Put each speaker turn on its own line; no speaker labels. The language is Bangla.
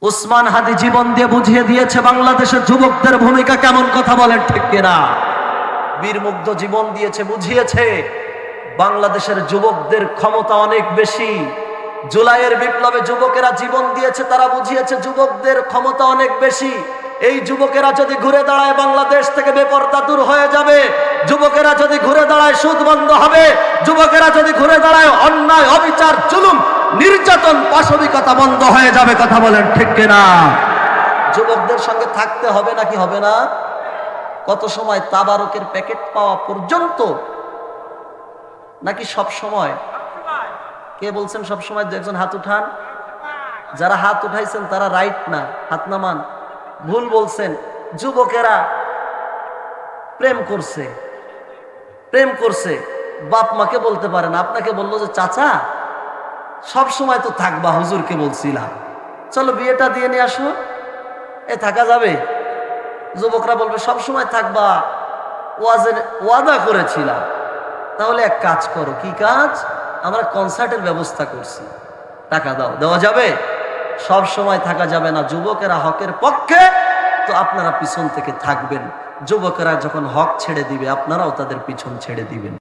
উসমান হাদি জীবন দিয়ে বুঝিয়ে দিয়েছে বাংলাদেশের যুবকদের ভূমিকা কেমন, কথা বলেন ঠিক কিনা? বীর মুগ্ধ জীবন দিয়েছে, বুঝিয়েছে বাংলাদেশের যুবকদের ক্ষমতা অনেক বেশি। জুলাইয়ের বিপ্লবে যুবকেরা জীবন দিয়েছে, তারা বুঝিয়েছে যুবকদের ক্ষমতা অনেক বেশি। এই যুবকেরা যদি ঘুরে দাঁড়ায় বাংলাদেশ থেকে বেপরদা দূর হয়ে যাবে। যুবকেরা যদি ঘুরে দাঁড়ায় সুদ বন্ধ হবে। যুবকেরা যদি ঘুরে দাঁড়ায় অন্যায়, অবিচার, জুলুম, নির্যাতন, পাশবিকতা বন্ধ হয়ে যাবে, কথা বলেন ঠিক কিনা? যুবকদের সঙ্গে থাকতে হবে নাকি হবে না? কত সময় তাবারকের প্যাকেট পাওয়া পর্যন্ত, নাকি সব সময়? কে বলছেন সব সময়? একজন হাত উঠান। যারা হাত উঠাইছেন তারা রাইট না, হাত নামান। ভুল বলছেন। যুবকেরা প্রেম করছে, প্রেম করছে, বাপ মাকে বলতে পারে না, আপনাকে বললো যে চাচা সব সময় তো থাকবা, হুজুরকে বলছিলাম চলো বিয়েটা দিয়ে নিয়ে আসো। থাকা যাবে? যুবকরা বলবে সব সময় থাকবা, ওয়াদা করেছিলাম। তাহলে এক কাজ করো। কি কাজ? আমরা কনসার্টের ব্যবস্থা করছি, টাকা দাও। দেওয়া যাবে? সব সময় থাকা যাবে না। যুবকেরা হকের পক্ষে, তো আপনারা পিছন থেকে থাকবেন। যুবকেরা যখন হক ছেড়ে দিবে আপনারাও তাদের পিছন ছেড়ে দিবেন।